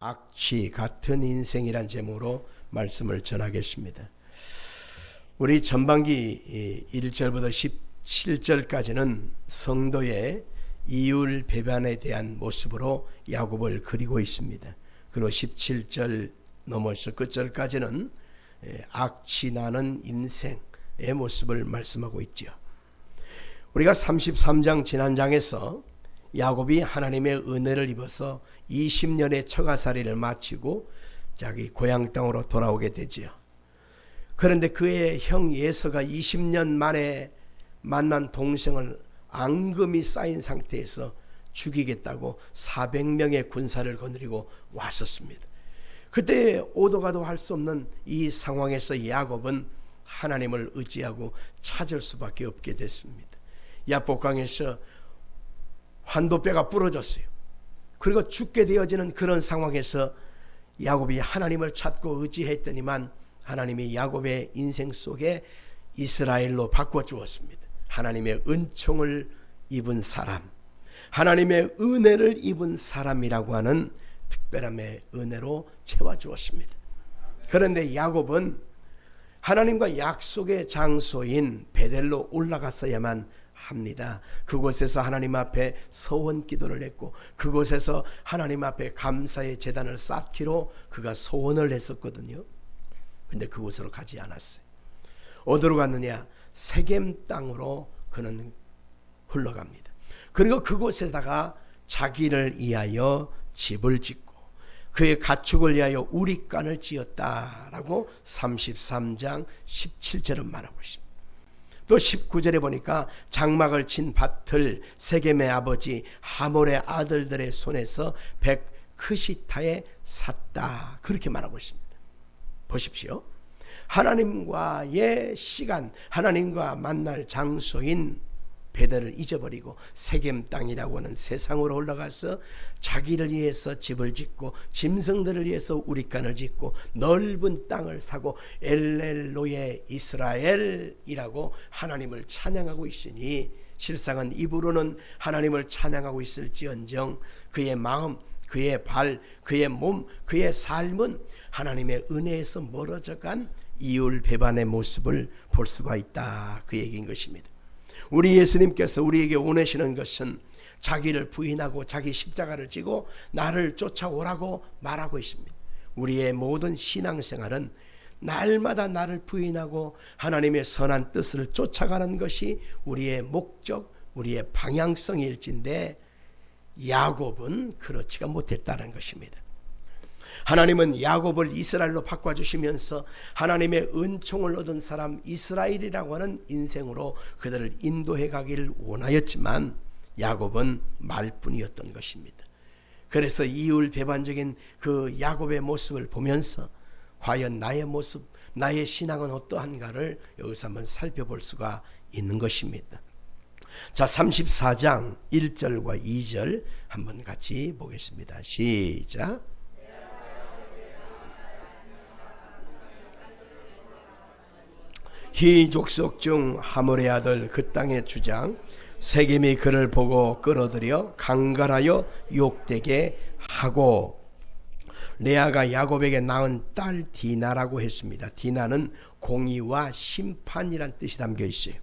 악취 같은 인생이란 제목으로 말씀을 전하겠습니다. 우리 전반기 1절부터 17절까지는 성도의 이율 배반에 대한 모습으로 야곱을 그리고 있습니다. 그리고 17절 넘어서 끝절까지는 악취 나는 인생의 모습을 말씀하고 있죠. 우리가 33장 지난 장에서 야곱이 하나님의 은혜를 입어서 20년의 처가살이를 마치고 자기 고향 땅으로 돌아오게 되지요. 그런데 그의 형 예서가 20년 만에 만난 동생을 앙금이 쌓인 상태에서 죽이겠다고 400명의 군사를 거느리고 왔었습니다. 그때 오도가도 할 수 없는 이 상황에서 야곱은 하나님을 의지하고 찾을 수밖에 없게 됐습니다. 야복강에서 환도뼈가 부러졌어요. 그리고 죽게 되어지는 그런 상황에서 야곱이 하나님을 찾고 의지했더니만 하나님이 야곱의 인생 속에 이스라엘로 바꿔주었습니다. 하나님의 은총을 입은 사람, 하나님의 은혜를 입은 사람이라고 하는 특별함의 은혜로 채워주었습니다. 그런데 야곱은 하나님과 약속의 장소인 베델로 올라갔어야만 합니다. 그곳에서 하나님 앞에 소원 기도를 했고 그곳에서 하나님 앞에 감사의 제단을 쌓기로 그가 소원을 했었거든요. 근데 그곳으로 가지 않았어요. 어디로 갔느냐? 세겜 땅으로 그는 흘러갑니다. 그리고 그곳에다가 자기를 위하여 집을 짓고 그의 가축을 위하여 우리간을 지었다라고 33장 17절은 말하고 있습니다. 또 19절에 보니까 장막을 친 밭을 세겜의 아버지 하몰의 아들들의 손에서 백크시타에 샀다, 그렇게 말하고 있습니다. 보십시오. 하나님과의 시간, 하나님과 만날 장소인 베델을 잊어버리고 세겜 땅이라고 하는 세상으로 올라가서 자기를 위해서 집을 짓고 짐승들을 위해서 우리간을 짓고 넓은 땅을 사고 엘렐로의 이스라엘이라고 하나님을 찬양하고 있으니 실상은 입으로는 하나님을 찬양하고 있을지언정 그의 마음, 그의 발, 그의 몸, 그의 삶은 하나님의 은혜에서 멀어져간 이율 배반의 모습을 볼 수가 있다, 그 얘기인 것입니다. 우리 예수님께서 우리에게 원하시는 것은 자기를 부인하고 자기 십자가를 지고 나를 쫓아오라고 말하고 있습니다. 우리의 모든 신앙생활은 날마다 나를 부인하고 하나님의 선한 뜻을 쫓아가는 것이 우리의 목적, 우리의 방향성일진데 야곱은 그렇지가 못했다는 것입니다. 하나님은 야곱을 이스라엘로 바꿔주시면서 하나님의 은총을 얻은 사람 이스라엘이라고 하는 인생으로 그들을 인도해 가기를 원하였지만 야곱은 말뿐이었던 것입니다. 그래서 이율 배반적인 그 야곱의 모습을 보면서 과연 나의 모습, 나의 신앙은 어떠한가를 여기서 한번 살펴볼 수가 있는 것입니다. 자, 34장 1절과 2절 한번 같이 보겠습니다. 시작. 히 족속 중 하몰의 아들 그 땅의 주장 세겜이 그를 보고 끌어들여 강간하여 욕되게 하고 레아가 야곱에게 낳은 딸 디나라고 했습니다. 디나는 공의와 심판이란 뜻이 담겨 있어요.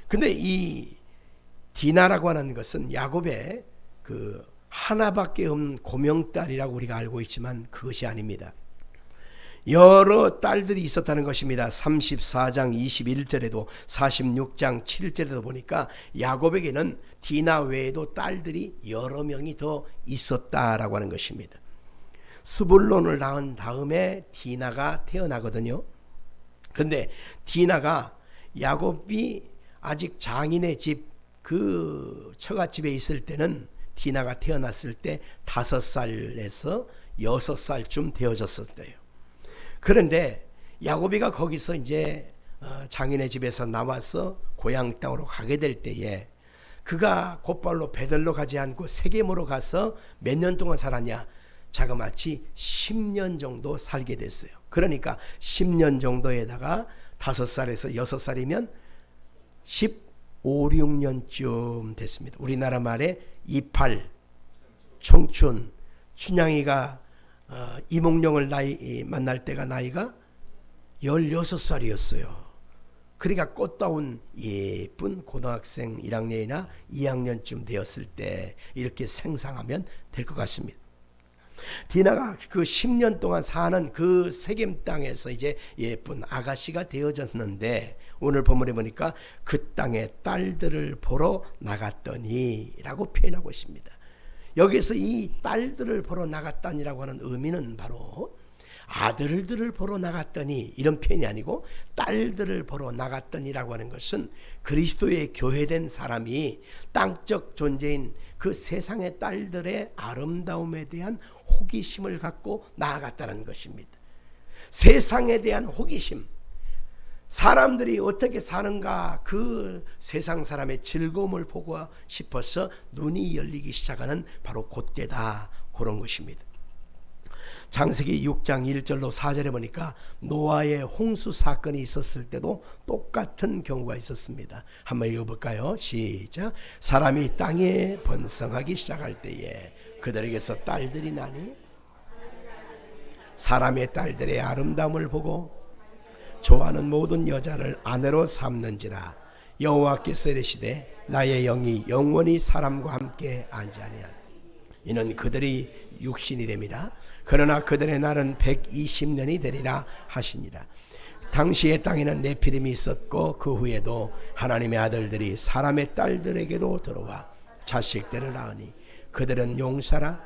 근데 이 디나라고 하는 것은 야곱의 그 하나밖에 없는 고명딸이라고 우리가 알고 있지만 그것이 아닙니다. 여러 딸들이 있었다는 것입니다. 34장 21절에도 46장 7절에도 보니까 야곱에게는 디나 외에도 딸들이 여러 명이 더 있었다라고 하는 것입니다. 스불론을 낳은 다음에 디나가 태어나거든요. 그런데 디나가 야곱이 아직 장인의 집 그 처갓집에 있을 때는 디나가 태어났을 때 5살에서 6살쯤 되어졌었대요. 그런데 야곱이가 거기서 이제 장인의 집에서 나와서 고향 땅으로 가게 될 때에 그가 곧발로 베델로 가지 않고 세겜으로 가서 몇 년 동안 살았냐? 자그마치 10년 정도 살게 됐어요. 그러니까 10년 정도에다가 5살에서 6살이면 15, 16년쯤 됐습니다. 우리나라 말에 28, 청춘, 춘향이가 이몽룡을 만날 때가 나이가 16살이었어요. 그러니까 꽃다운 예쁜 고등학생 1학년이나 2학년쯤 되었을 때 이렇게 생상하면 될 것 같습니다. 디나가 그 10년 동안 사는 그 세겜 땅에서 이제 예쁜 아가씨가 되어졌는데, 오늘 본문에 보니까 그 땅에 딸들을 보러 나갔더니 라고 표현하고 있습니다. 여기서 이 딸들을 보러 나갔다니라고 하는 의미는 바로 아들들을 보러 나갔더니 이런 표현이 아니고, 딸들을 보러 나갔더니라고 하는 것은 그리스도의 교회된 사람이 땅적 존재인 그 세상의 딸들의 아름다움에 대한 호기심을 갖고 나아갔다는 것입니다. 세상에 대한 호기심, 사람들이 어떻게 사는가, 그 세상 사람의 즐거움을 보고 싶어서 눈이 열리기 시작하는 바로 그때다, 그런 것입니다. 창세기 6장 1절로 4절에 보니까 노아의 홍수 사건이 있었을 때도 똑같은 경우가 있었습니다. 한번 읽어볼까요? 시작. 사람이 땅에 번성하기 시작할 때에 그들에게서 딸들이 나니 사람의 딸들의 아름다움을 보고 좋아하는 모든 여자를 아내로 삼는지라. 여호와께서 이르시되 나의 영이 영원히 사람과 함께 안지하니라. 이는 그들이 육신이 됨이라. 그러나 그들의 날은 120년이 되리라 하시니라. 당시의 땅에는 네피림이 있었고 그 후에도 하나님의 아들들이 사람의 딸들에게도 들어와 자식들을 낳으니 그들은 용사라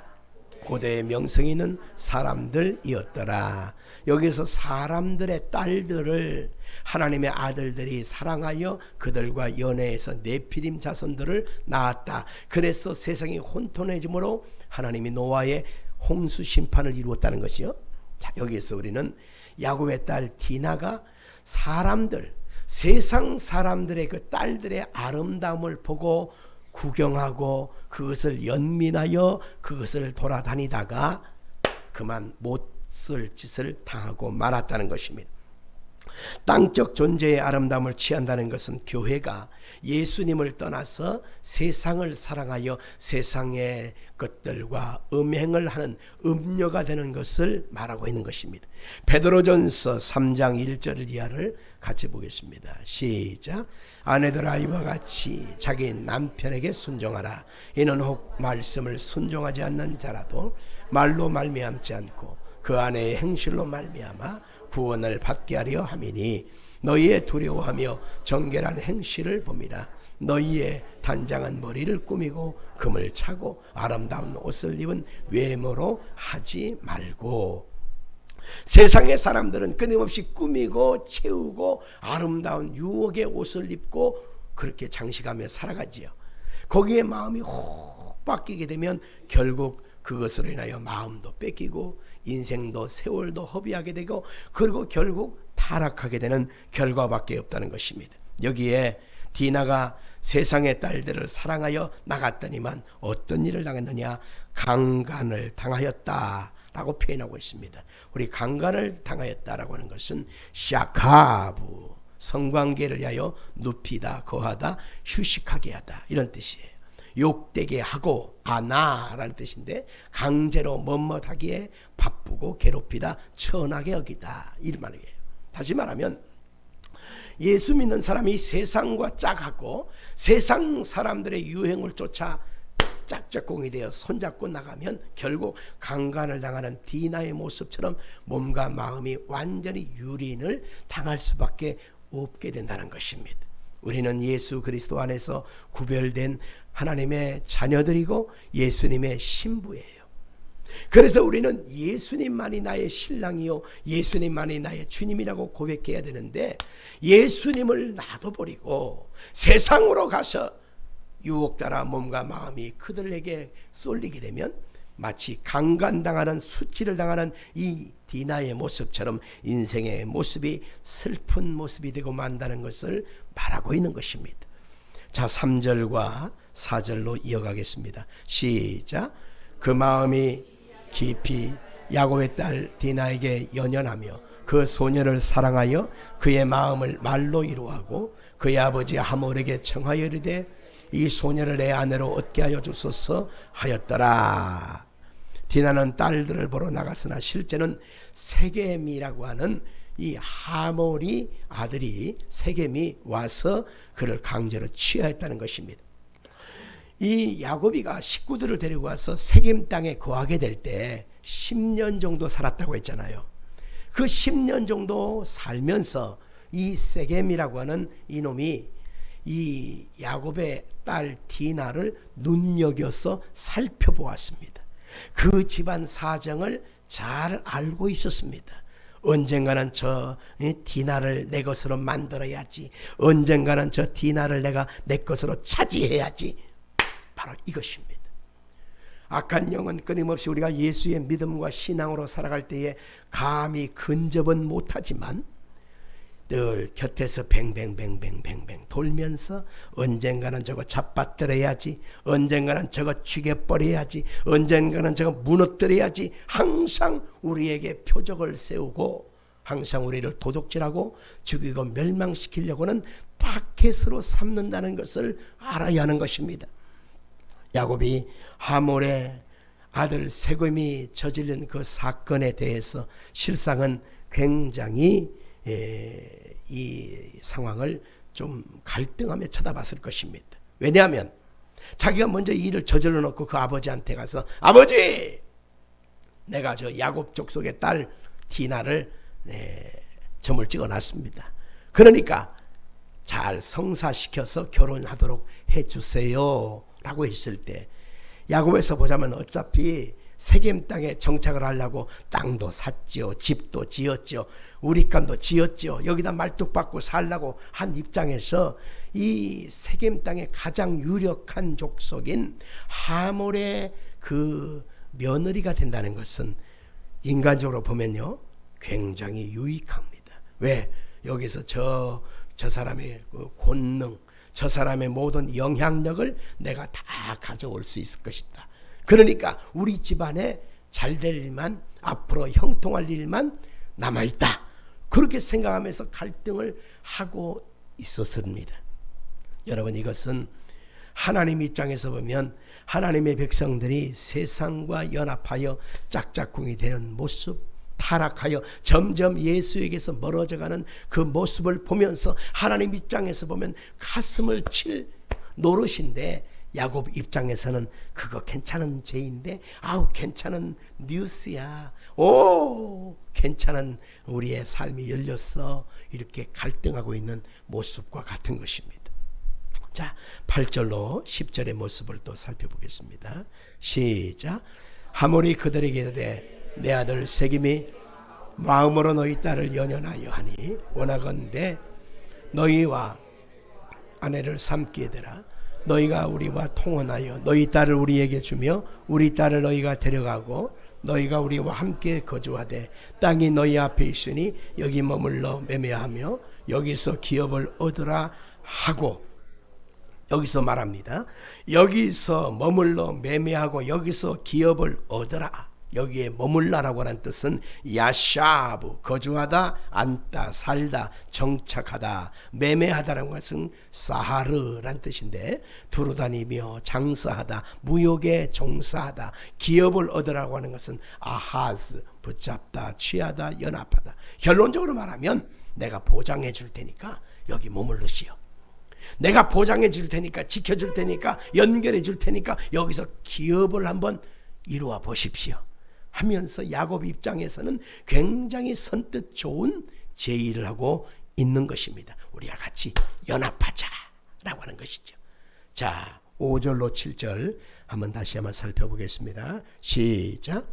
고대의 명성이 있는 사람들이었더라. 여기서 사람들의 딸들을 하나님의 아들들이 사랑하여 그들과 연애해서 네피림 자손들을 낳았다. 그래서 세상이 혼돈해짐으로 하나님이 노아의 홍수 심판을 이루었다는 것이요. 자, 여기에서 우리는 야곱의 딸 디나가 사람들, 세상 사람들의 그 딸들의 아름다움을 보고 구경하고 그것을 연민하여 그것을 돌아다니다가 그만 못쓸 짓을 당하고 말았다는 것입니다. 땅적 존재의 아름다움을 취한다는 것은 교회가 예수님을 떠나서 세상을 사랑하여 세상의 것들과 음행을 하는 음녀가 되는 것을 말하고 있는 것입니다. 베드로전서 3장 1절 이하를 같이 보겠습니다. 시작. 아내들아 이와 같이 자기 남편에게 순종하라. 이는 혹 말씀을 순종하지 않는 자라도 말로 말미암지 않고 그 아내의 행실로 말미암아 구원을 받게 하려 함이니 너희의 두려워하며 정결한 행실을 봄이라. 너희의 단장한 머리를 꾸미고 금을 차고 아름다운 옷을 입은 외모로 하지 말고. 세상의 사람들은 끊임없이 꾸미고 채우고 아름다운 유혹의 옷을 입고 그렇게 장식하며 살아가지요. 거기에 마음이 혹 바뀌게 되면 결국 그것으로 인하여 마음도 뺏기고 인생도 세월도 허비하게 되고 그리고 결국 타락하게 되는 결과밖에 없다는 것입니다. 여기에 디나가 세상의 딸들을 사랑하여 나갔더니만 어떤 일을 당했느냐? 강간을 당하였다라고 표현하고 있습니다. 우리 강간을 당하였다라고 하는 것은 샤카부, 성관계를 위하여 눕히다, 거하다, 휴식하게 하다, 이런 뜻이에요. 욕되게 하고 아나라는 뜻인데 강제로 멋멋하기에 바쁘고 괴롭히다, 천하게 여기다, 이 말이에요. 다시 말하면 예수 믿는 사람이 세상과 짝하고 세상 사람들의 유행을 쫓아 짝짝꿍이 되어 손잡고 나가면 결국 강간을 당하는 디나의 모습처럼 몸과 마음이 완전히 유린을 당할 수밖에 없게 된다는 것입니다. 우리는 예수 그리스도 안에서 구별된 하나님의 자녀들이고 예수님의 신부예요. 그래서 우리는 예수님만이 나의 신랑이요 예수님만이 나의 주님이라고 고백해야 되는데, 예수님을 놔둬버리고 세상으로 가서 유혹 따라 몸과 마음이 그들에게 쏠리게 되면 마치 강간당하는, 수치를 당하는 이 디나의 모습처럼 인생의 모습이 슬픈 모습이 되고 만다는 것을 말하고 있는 것입니다. 자, 3절과 4절로 이어가겠습니다. 시작. 그 마음이 깊이 야곱의 딸 디나에게 연연하며 그 소녀를 사랑하여 그의 마음을 말로 이루하고 그의 아버지 하몰에게 청하여 이르되 이 소녀를 내 아내로 얻게 하여 주소서 하였더라. 디나는 딸들을 보러 나갔으나 실제는 세겜이라고 하는 이 하몰이 아들이 세겜이 와서 그를 강제로 취하했다는 것입니다. 이 야곱이가 식구들을 데리고 와서 세겜 땅에 거하게 될 때 10년 정도 살았다고 했잖아요. 그 10년 정도 살면서 이 세겜이라고 하는 이놈이 이 야곱의 딸 디나를 눈여겨서 살펴보았습니다. 그 집안 사정을 잘 알고 있었습니다. 언젠가는 저 디나를 내 것으로 만들어야지, 언젠가는 저 디나를 내가 내 것으로 차지해야지, 바로 이것입니다. 악한 영은 끊임없이 우리가 예수의 믿음과 신앙으로 살아갈 때에 감히 근접은 못하지만 늘 곁에서 뱅뱅뱅뱅뱅뱅 돌면서 언젠가는 저거 잡아뜨려야지, 언젠가는 저거 죽여버려야지, 언젠가는 저거 무너뜨려야지, 항상 우리에게 표적을 세우고 항상 우리를 도둑질하고 죽이고 멸망시키려고는 타켓으로 삼는다는 것을 알아야 하는 것입니다. 야곱이 하몰의 아들 세겜이 저지른 그 사건에 대해서 실상은 굉장히 이 상황을 좀 갈등하며 쳐다봤을 것입니다. 왜냐하면 자기가 먼저 이 일을 저질러 놓고 그 아버지한테 가서 아버지, 내가 저 야곱 족속의 딸 디나를 점을 찍어놨습니다. 그러니까 잘 성사시켜서 결혼하도록 해주세요 라고 했을 때 야곱에서 보자면 어차피 세겜 땅에 정착을 하려고 땅도 샀지요, 집도 지었지요, 우리감도 지었지요, 여기다 말뚝박고 살라고 한 입장에서 이 세겜 땅의 가장 유력한 족속인 하몰의 그 며느리가 된다는 것은 인간적으로 보면요 굉장히 유익합니다. 왜? 여기서 저 사람의 그 권능, 저 사람의 모든 영향력을 내가 다 가져올 수 있을 것이다. 그러니까 우리 집안에 잘 될 일만, 앞으로 형통할 일만 남아있다. 그렇게 생각하면서 갈등을 하고 있었습니다. 여러분, 이것은 하나님 입장에서 보면 하나님의 백성들이 세상과 연합하여 짝짝꿍이 되는 모습, 타락하여 점점 예수에게서 멀어져가는 그 모습을 보면서 하나님 입장에서 보면 가슴을 칠 노릇인데, 야곱 입장에서는 그거 괜찮은 죄인데, 아우 괜찮은 뉴스야, 오 괜찮은 우리의 삶이 열렸어, 이렇게 갈등하고 있는 모습과 같은 것입니다. 자, 8절로 10절의 모습을 또 살펴보겠습니다. 시작. 하몰이 그들에게 이르되 내 아들 세겜이 마음으로 너희 딸을 연연하여 하니 원하건대 너희와 아내를 삼게 되라. 너희가 우리와 통혼하여 너희 딸을 우리에게 주며 우리 딸을 너희가 데려가고 너희가 우리와 함께 거주하되 땅이 너희 앞에 있으니 여기 머물러 매매하며 여기서 기업을 얻으라 하고, 여기서 말합니다. 여기서 머물러 매매하고 여기서 기업을 얻으라. 여기에 머물라라고 하는 뜻은 야샤브, 거주하다, 앉다, 살다, 정착하다. 매매하다라는 것은 사하르란 뜻인데 두루다니며 장사하다, 무역에 종사하다. 기업을 얻으라고 하는 것은 아하즈, 붙잡다, 취하다, 연합하다. 결론적으로 말하면 내가 보장해 줄 테니까 여기 머물르시오. 내가 보장해 줄 테니까, 지켜줄 테니까, 연결해 줄 테니까 여기서 기업을 한번 이루어 보십시오 하면서 야곱 입장에서는 굉장히 선뜻 좋은 제의를 하고 있는 것입니다. 우리가 같이 연합하자 라고 하는 것이죠. 자, 5절로 7절 한번 다시 한번 살펴보겠습니다. 시작.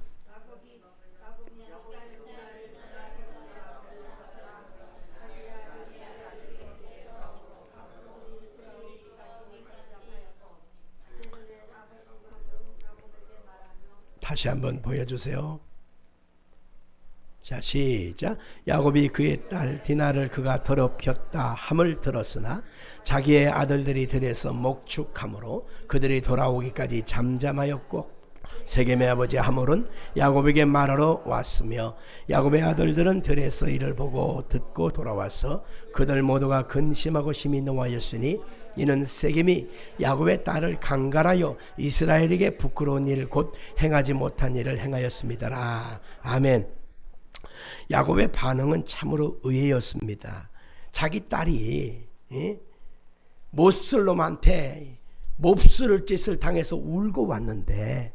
다시 한번 보여주세요. 자, 시작. 야곱이 그의 딸 디나를 그가 더럽혔다 함을 들었으나 자기의 아들들이 들에서 목축함으로 그들이 돌아오기까지 잠잠하였고 세겜의 아버지 하몰은 야곱에게 말하러 왔으며 야곱의 아들들은 들에서 이를 보고 듣고 돌아와서 그들 모두가 근심하고 심히 노하였으니 이는 세겜이 야곱의 딸을 강간하여 이스라엘에게 부끄러운 일 곧 행하지 못한 일을 행하였습니다라. 아멘. 야곱의 반응은 참으로 의외였습니다. 자기 딸이 못슬놈한테 몹쓸 짓을 당해서 울고 왔는데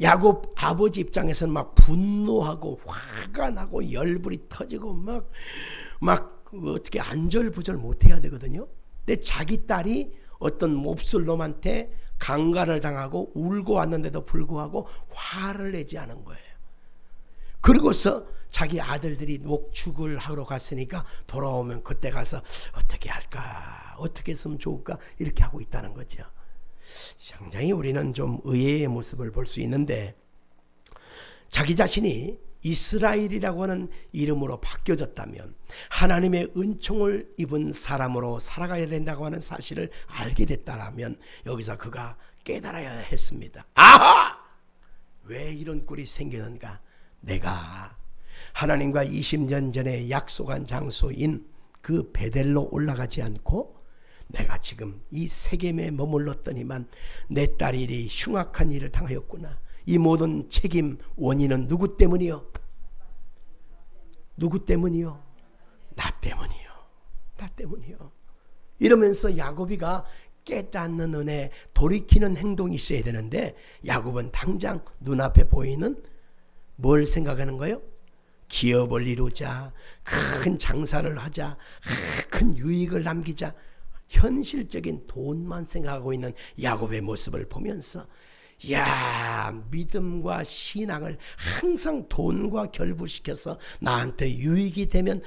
야곱 아버지 입장에서는 막 분노하고 화가 나고 열불이 터지고 막 어떻게 안절부절 못해야 되거든요. 근데 자기 딸이 어떤 몹쓸 놈한테 강간을 당하고 울고 왔는데도 불구하고 화를 내지 않은 거예요. 그러고서 자기 아들들이 목축을 하러 갔으니까 돌아오면 그때 가서 어떻게 할까, 어떻게 했으면 좋을까 이렇게 하고 있다는 거죠. 상당히 우리는 좀 의외의 모습을 볼 수 있는데, 자기 자신이 이스라엘이라고 하는 이름으로 바뀌어졌다면 하나님의 은총을 입은 사람으로 살아가야 된다고 하는 사실을 알게 됐다면 여기서 그가 깨달아야 했습니다. 아하! 왜 이런 꼴이 생기는가? 내가 하나님과 20년 전에 약속한 장소인 그 베델로 올라가지 않고 내가 지금 이 세겜에 머물렀더니만 내 딸이 이리 흉악한 일을 당하였구나. 이 모든 책임 원인은 누구 때문이요? 누구 때문이요? 나 때문이요. 나 때문이요. 이러면서 야곱이가 깨닫는 은혜, 돌이키는 행동이 있어야 되는데 야곱은 당장 눈앞에 보이는 뭘 생각하는 거예요? 기업을 이루자, 큰 장사를 하자, 큰 유익을 남기자, 현실적인 돈만 생각하고 있는 야곱의 모습을 보면서 야, 믿음과 신앙을 항상 돈과 결부시켜서 나한테 유익이 되면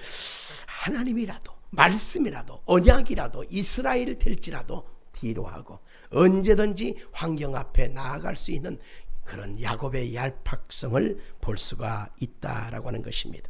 하나님이라도 말씀이라도 언약이라도 이스라엘 될지라도 뒤로 하고 언제든지 환경 앞에 나아갈 수 있는 그런 야곱의 얄팍성을 볼 수가 있다라고 하는 것입니다.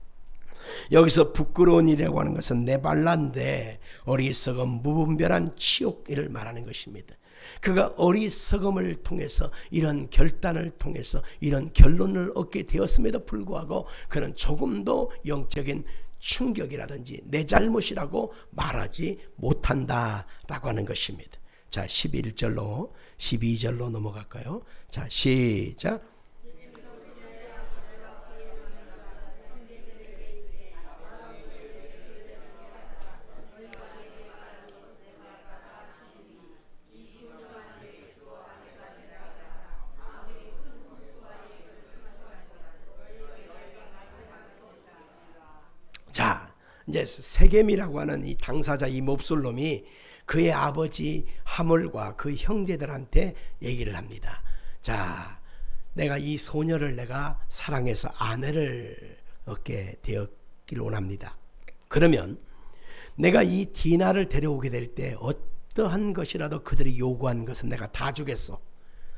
여기서 부끄러운 일이라고 하는 것은 네발라인데 어리석음 무분별한 치욕을 말하는 것입니다. 그가 어리석음을 통해서 이런 결단을 통해서 이런 결론을 얻게 되었음에도 불구하고 그는 조금도 영적인 충격이라든지 내 잘못이라고 말하지 못한다라고 하는 것입니다. 자, 11절로 12절로 넘어갈까요? 자, 시작. 자, 이제 세겜이라고 하는 이 당사자 이 몹쓸놈이 그의 아버지 하몰과 그 형제들한테 얘기를 합니다. 자, 내가 이 소녀를 내가 사랑해서 아내를 얻게 되었길 원합니다. 그러면 내가 이 디나를 데려오게 될 때 어떠한 것이라도 그들이 요구한 것은 내가 다 주겠소.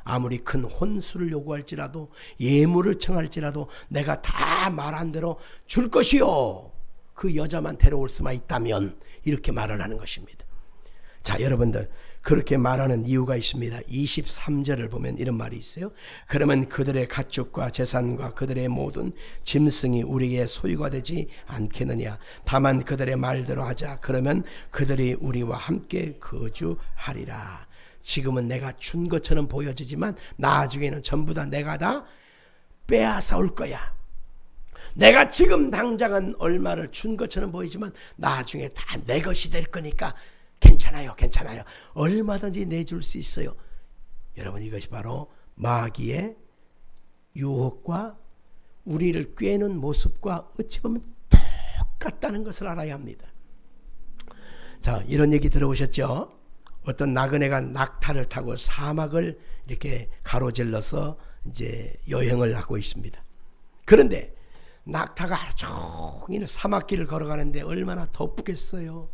아무리 큰 혼수를 요구할지라도 예물을 청할지라도 내가 다 말한 대로 줄 것이요. 그 여자만 데려올 수만 있다면 이렇게 말을 하는 것입니다. 자, 여러분들 그렇게 말하는 이유가 있습니다. 23절을 보면 이런 말이 있어요. 그러면 그들의 가축과 재산과 그들의 모든 짐승이 우리에게 소유가 되지 않겠느냐. 다만 그들의 말대로 하자. 그러면 그들이 우리와 함께 거주하리라. 지금은 내가 준 것처럼 보여지지만 나중에는 전부 다 내가 다 빼앗아 올 거야. 내가 지금 당장은 얼마를 준 것처럼 보이지만 나중에 다 내 것이 될 거니까 괜찮아요. 괜찮아요. 얼마든지 내줄 수 있어요. 여러분, 이것이 바로 마귀의 유혹과 우리를 꿰는 모습과 어찌 보면 똑같다는 것을 알아야 합니다. 자, 이런 얘기 들어보셨죠? 어떤 나그네가 낙타를 타고 사막을 이렇게 가로질러서 이제 여행을 하고 있습니다. 그런데 낙타가 하루 종일 사막길을 걸어가는데 얼마나 덥겠어요.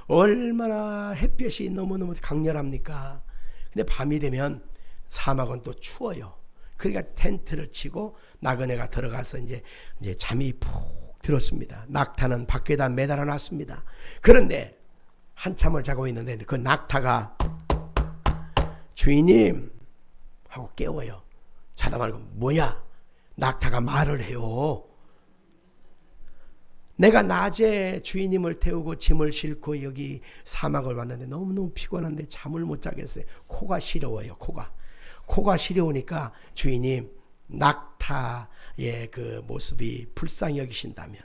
얼마나 햇볕이 너무너무 강렬합니까? 근데 밤이 되면 사막은 또 추워요. 그러니까 텐트를 치고 나그네가 들어가서 이제 잠이 푹 들었습니다. 낙타는 밖에다 매달아 놨습니다. 그런데 한참을 자고 있는데 그 낙타가 주인님 하고 깨워요. 자다 말고 뭐야? 낙타가 말을 해요. 내가 낮에 주인님을 태우고 짐을 싣고 여기 사막을 왔는데 너무너무 피곤한데 잠을 못 자겠어요. 코가 시려워요. 코가 시려우니까 주인님 낙타의 그 모습이 불쌍히 여기신다면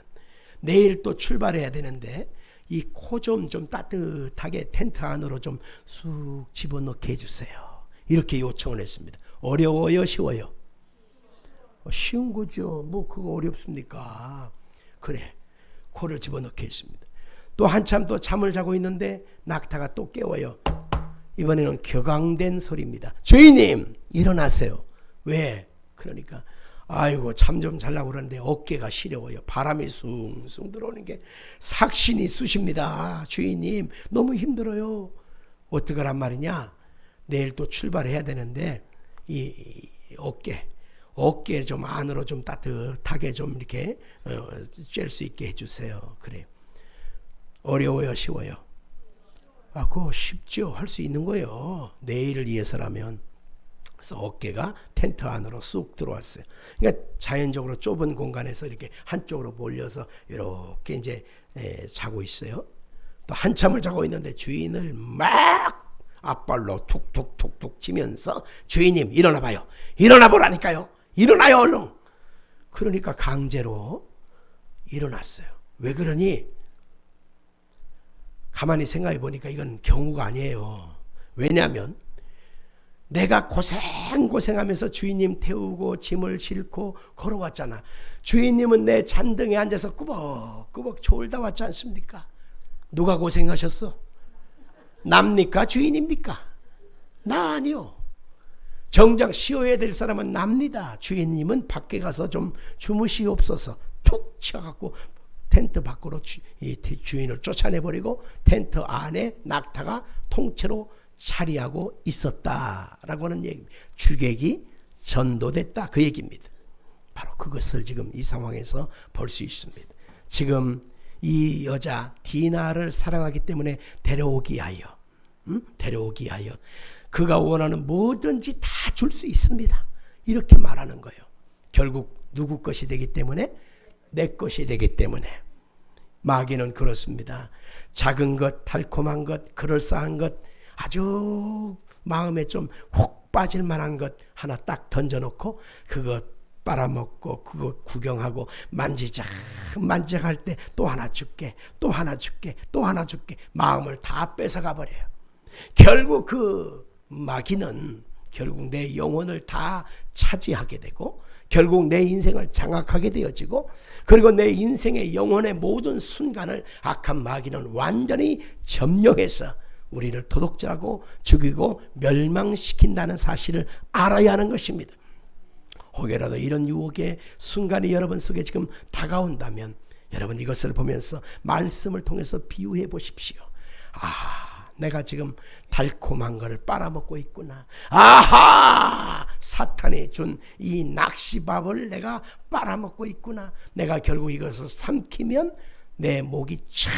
내일 또 출발해야 되는데 이 코 좀 따뜻하게 텐트 안으로 좀 쑥 집어넣게 해주세요. 이렇게 요청을 했습니다. 어려워요? 쉬워요? 쉬운 거죠. 뭐 그거 어렵습니까? 그래. 코를 집어넣게 했습니다. 또 한참 또 잠을 자고 있는데 낙타가 또 깨워요. 이번에는 격앙된 소리입니다. 주인님 일어나세요. 왜? 그러니까 아이고 잠 좀 자려고 그러는데 어깨가 시려워요. 바람이 숭숭 들어오는 게 삭신이 쑤십니다. 주인님 너무 힘들어요. 어떡하란 말이냐? 내일 또 출발해야 되는데 이 어깨 좀 안으로 좀 따뜻하게 좀 이렇게 쬐을 수 있게 해주세요. 그래요. 어려워요? 쉬워요? 그거 쉽죠. 할 수 있는 거예요. 내일을 위해서라면. 그래서 어깨가 텐트 안으로 쑥 들어왔어요. 그러니까 자연적으로 좁은 공간에서 이렇게 한쪽으로 몰려서 이렇게 이제 자고 있어요. 또 한참을 자고 있는데 주인을 막 앞발로 툭툭툭툭 치면서 주인님 일어나 봐요. 일어나 보라니까요. 일어나요 얼른. 그러니까 강제로 일어났어요. 왜 그러니? 가만히 생각해 보니까 이건 경우가 아니에요. 왜냐하면 내가 고생하면서 주인님 태우고 짐을 싣고 걸어왔잖아. 주인님은 내 잔등에 앉아서 꾸벅꾸벅 졸다 왔지 않습니까? 누가 고생하셨어? 납니까? 주인입니까? 나 아니요. 정작 쉬어야 될 사람은 납니다. 주인님은 밖에 가서 좀 주무시옵소서 툭 치어갖고 텐트 밖으로 주인을 쫓아내버리고 텐트 안에 낙타가 통째로 차리하고 있었다라고 하는 얘기입니다. 주객이 전도됐다 그 얘기입니다. 바로 그것을 지금 이 상황에서 볼 수 있습니다. 지금 이 여자 디나를 사랑하기 때문에 데려오기 하여 그가 원하는 뭐든지 다 줄 수 있습니다. 이렇게 말하는 거예요. 결국 누구 것이 되기 때문에? 내 것이 되기 때문에. 마귀는 그렇습니다. 작은 것, 달콤한 것, 그럴싸한 것, 아주 마음에 좀 훅 빠질 만한 것 하나 딱 던져놓고 그것 빨아먹고 그거 구경하고 만지작할 때 또 하나 줄게, 또 하나 줄게, 또 하나 줄게 마음을 다 뺏어가 버려요. 결국 그 마귀는 결국 내 영혼을 다 차지하게 되고 결국 내 인생을 장악하게 되어지고 그리고 내 인생의 영혼의 모든 순간을 악한 마귀는 완전히 점령해서 우리를 도둑질하고 죽이고 멸망시킨다는 사실을 알아야 하는 것입니다. 혹여라도 이런 유혹의 순간이 여러분 속에 지금 다가온다면 여러분 이것을 보면서 말씀을 통해서 비유해 보십시오. 내가 지금 달콤한 것을 빨아먹고 있구나. 사탄이 준 이 낚시밥을 내가 빨아먹고 있구나. 내가 결국 이것을 삼키면 내 목이 착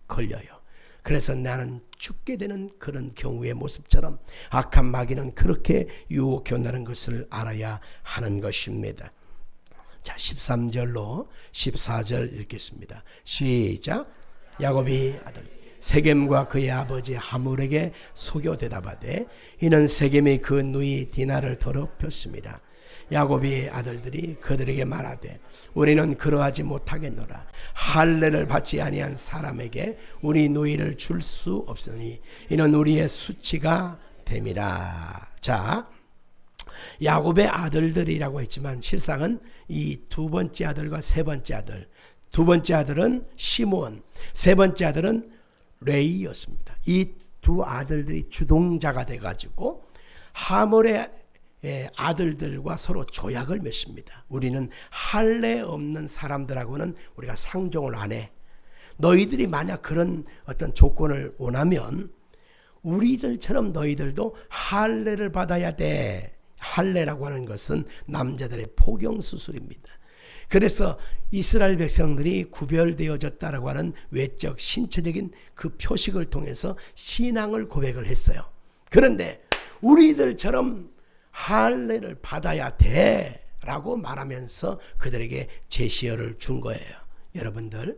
걸려요. 그래서 나는 죽게 되는 그런 경우의 모습처럼 악한 마귀는 그렇게 유혹해 온다는 것을 알아야 하는 것입니다. 자, 13절로 14절 읽겠습니다. 시작. 야곱이 아들 세겜과 그의 아버지 하물에게 속여 대답하되 이는 세겜이 그 누이 디나를 더럽혔습니다. 야곱의 아들들이 그들에게 말하되 우리는 그러하지 못하겠노라. 할례를 받지 아니한 사람에게 우리 누이를 줄 수 없으니 이는 우리의 수치가 됨이라. 자, 야곱의 아들들이라고 했지만 실상은 이 두 번째 아들과 세 번째 아들, 두 번째 아들은 시므온, 세 번째 아들은 레이였습니다. 이 두 아들들이 주동자가 돼가지고 하몰의 아들들과 서로 조약을 맺습니다. 우리는 할례 없는 사람들하고는 우리가 상종을 안 해. 너희들이 만약 그런 어떤 조건을 원하면 우리들처럼 너희들도 할례를 받아야 돼. 할례라고 하는 것은 남자들의 포경수술입니다. 그래서 이스라엘 백성들이 구별되어졌다라고 하는 외적 신체적인 그 표식을 통해서 신앙을 고백을 했어요. 그런데 우리들처럼 할례를 받아야 돼 라고 말하면서 그들에게 제시어를 준 거예요. 여러분들,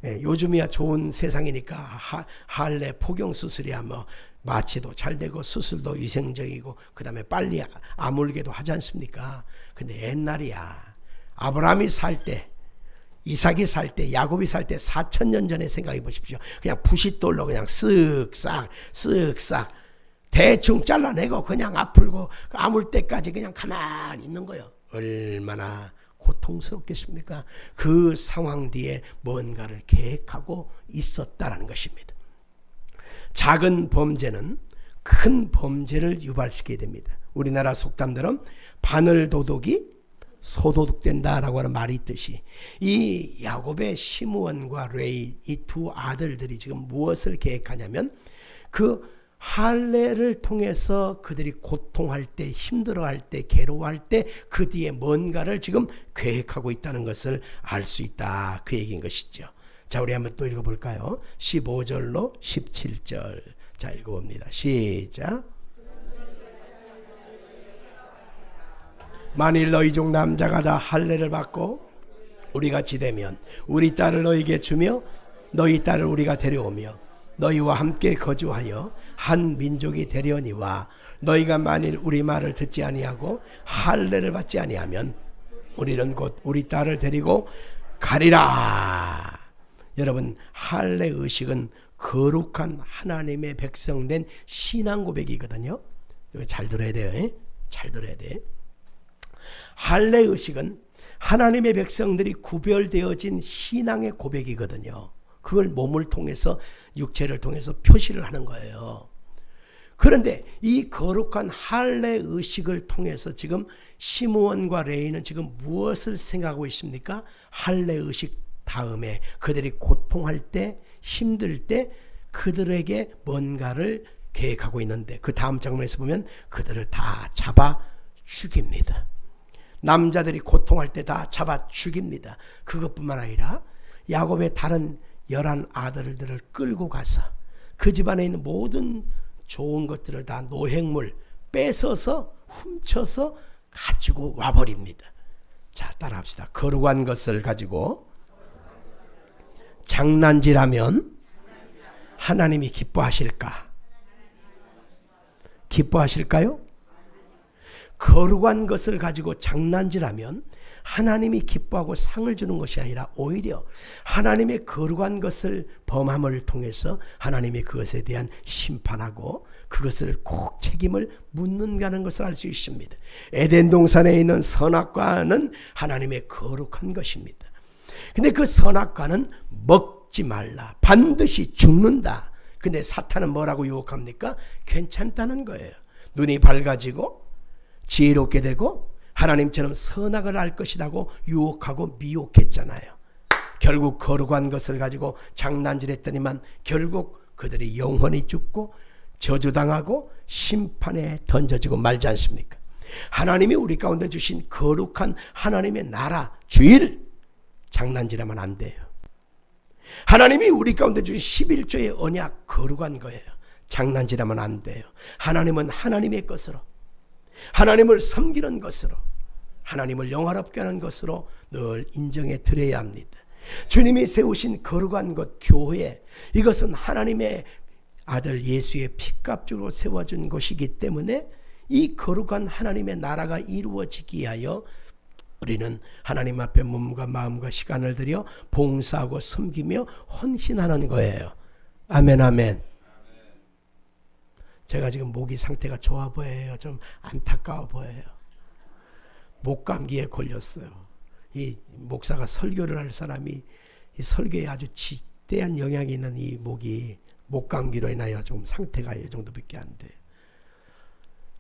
요즘이야 좋은 세상이니까 할례 포경 수술이야 뭐 마취도 잘 되고 수술도 위생적이고 그 다음에 빨리 아물게도 하지 않습니까? 근데 옛날이야 아브라함이 살 때, 이삭이 살 때, 야곱이 살 때 4,000년 전에 생각해 보십시오. 그냥 부싯돌로 그냥 쓱싹 대충 잘라내고 그냥 아플고 아물 때까지 그냥 가만히 있는 거예요. 얼마나 고통스럽겠습니까? 그 상황 뒤에 뭔가를 계획하고 있었다라는 것입니다. 작은 범죄는 큰 범죄를 유발시키게 됩니다. 우리나라 속담대로 바늘 도둑이 소도둑된다라고 하는 말이 있듯이 이 야곱의 시므온과 레위 이 두 아들들이 지금 무엇을 계획하냐면 그 할례를 통해서 그들이 고통할 때, 힘들어할 때, 괴로워할 때 그 뒤에 뭔가를 지금 계획하고 있다는 것을 알 수 있다. 그 얘기인 것이죠. 자, 우리 한번 또 읽어볼까요? 15절로 17절. 자, 읽어봅니다. 시작. 만일 너희 중 남자가 다 할례를 받고 우리같이 되면 우리 딸을 너희에게 주며 너희 딸을 우리가 데려오며 너희와 함께 거주하여 한 민족이 되려니와 너희가 만일 우리 말을 듣지 아니하고 할례를 받지 아니하면 우리는 곧 우리 딸을 데리고 가리라. 여러분, 할례 의식은 거룩한 하나님의 백성된 신앙 고백이거든요. 이거 잘 들어야 돼요. 잘 들어야 돼. 할례 의식은 하나님의 백성들이 구별되어진 신앙의 고백이거든요. 그걸 몸을 통해서 육체를 통해서 표시를 하는 거예요. 그런데 이 거룩한 할례 의식을 통해서 지금 시므온과 레위는 지금 무엇을 생각하고 있습니까? 할례 의식 다음에 그들이 고통할 때, 힘들 때 그들에게 뭔가를 계획하고 있는데 그 다음 장면에서 보면 그들을 다 잡아 죽입니다. 남자들이 고통할 때 다 잡아 죽입니다. 그것뿐만 아니라 야곱의 다른 11 아들들을 끌고 가서 그 집안에 있는 모든 좋은 것들을 다 노획물 뺏어서 훔쳐서 가지고 와버립니다. 자, 따라합시다. 거룩한 것을 가지고 장난질하면 하나님이 기뻐하실까? 기뻐하실까요? 거룩한 것을 가지고 장난질하면 하나님이 기뻐하고 상을 주는 것이 아니라 오히려 하나님의 거룩한 것을 범함을 통해서 하나님이 그것에 대한 심판하고 그것을 꼭 책임을 묻는다는 것을 알 수 있습니다. 에덴 동산에 있는 선악과는 하나님의 거룩한 것입니다. 근데 그 선악과는 먹지 말라. 반드시 죽는다. 근데 사탄은 뭐라고 유혹합니까? 괜찮다는 거예요. 눈이 밝아지고 지혜롭게 되고 하나님처럼 선악을 알 것이라고 유혹하고 미혹했잖아요. 결국 거룩한 것을 가지고 장난질했더니만 결국 그들이 영원히 죽고 저주당하고 심판에 던져지고 말지 않습니까? 하나님이 우리 가운데 주신 거룩한 하나님의 나라 주일 장난질하면 안 돼요. 하나님이 우리 가운데 주신 11조의 언약 거룩한 거예요. 장난질하면 안 돼요. 하나님은 하나님의 것으로 하나님을 섬기는 것으로 하나님을 영화롭게 하는 것으로 늘 인정해 드려야 합니다. 주님이 세우신 거룩한 것 교회, 이것은 하나님의 아들 예수의 피값으로 세워준 것이기 때문에 이 거룩한 하나님의 나라가 이루어지기 위하여 우리는 하나님 앞에 몸과 마음과 시간을 들여 봉사하고 섬기며 헌신하는 거예요. 아멘, 아멘. 제가 지금 목이 상태가 좋아 보여요. 좀 안타까워 보여요. 목감기에 걸렸어요. 이 목사가 설교를 할 사람이 이 설교에 아주 지대한 영향이 있는 이 목이 목감기로 인하여 좀 상태가 이 정도밖에 안 돼요.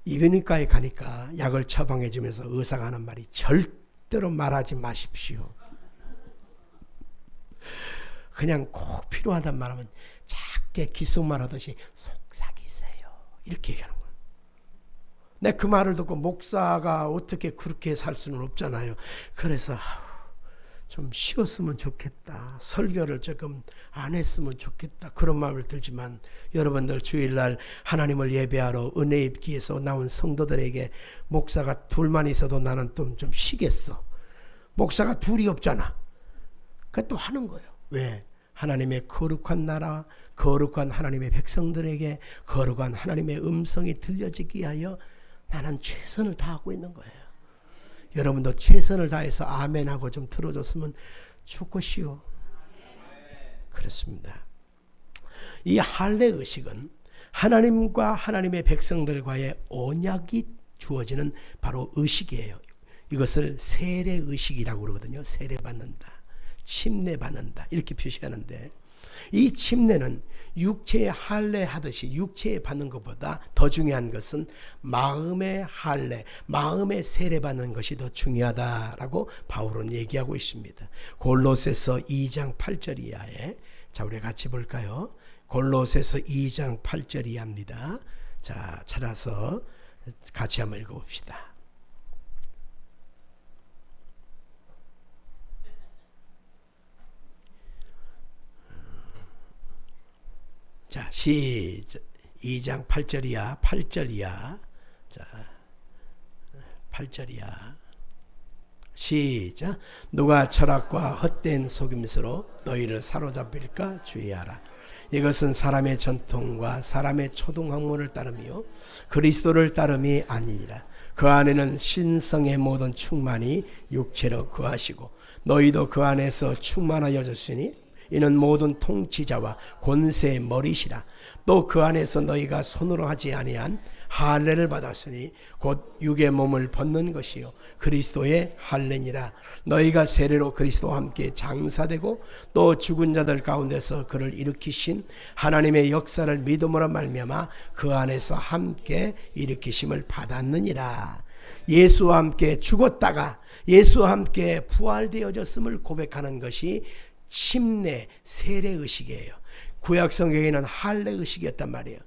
이비인후과에 가니까 약을 처방해 주면서 의사가 하는 말이 절대로 말하지 마십시오. 그냥 꼭 필요하단 말하면 작게 귓속말 하듯이 속삭이세요. 이렇게 얘기하는 거예요. 내가 그 말을 듣고 목사가 어떻게 그렇게 살 수는 없잖아요. 그래서 좀 쉬었으면 좋겠다. 설교를 조금 안 했으면 좋겠다. 그런 마음을 들지만 여러분들 주일날 하나님을 예배하러 은혜 입기 위해서 나온 성도들에게 목사가 둘만 있어도 나는 좀 쉬겠어. 목사가 둘이 없잖아. 그것도 하는 거예요. 왜? 하나님의 거룩한 나라, 거룩한 하나님의 백성들에게 거룩한 하나님의 음성이 들려지기 위하여 나는 최선을 다하고 있는 거예요. 여러분도 최선을 다해서 아멘하고 좀 들어줬으면 좋겠시오. 그렇습니다. 이 할례 의식은 하나님과 하나님의 백성들과의 언약이 주어지는 바로 의식이에요. 이것을 세례 의식이라고 그러거든요. 세례 받는다, 침례 받는다 이렇게 표시하는데, 이 침례는 육체의 할례 하듯이 육체에 받는 것보다 더 중요한 것은 마음의 할례, 마음의 세례 받는 것이 더 중요하다라고 바울은 얘기하고 있습니다. 골로새서 2장 8절 이하에, 자 우리 같이 볼까요? 골로새서 2장 8절 이하입니다. 자 찾아서 같이 한번 읽어봅시다. 자, 시작. 2장 8절 이하, 8절 이하. 자, 8절 이하. 시작. 누가 철학과 헛된 속임수로 너희를 사로잡힐까 주의하라. 이것은 사람의 전통과 사람의 초등학문을 따름이요 그리스도를 따름이 아니니라. 그 안에는 신성의 모든 충만이 육체로 거하시고 너희도 그 안에서 충만하여졌으니 이는 모든 통치자와 권세의 머리시라. 또 그 안에서 너희가 손으로 하지 아니한 할례를 받았으니 곧 육의 몸을 벗는 것이요 그리스도의 할례니라. 너희가 세례로 그리스도와 함께 장사되고 또 죽은 자들 가운데서 그를 일으키신 하나님의 역사를 믿음으로 말미암아 그 안에서 함께 일으키심을 받았느니라. 예수와 함께 죽었다가 예수와 함께 부활되어졌음을 고백하는 것이 침례, 세례 의식이에요. 구약 성경에는 할례 의식이었단 말이에요.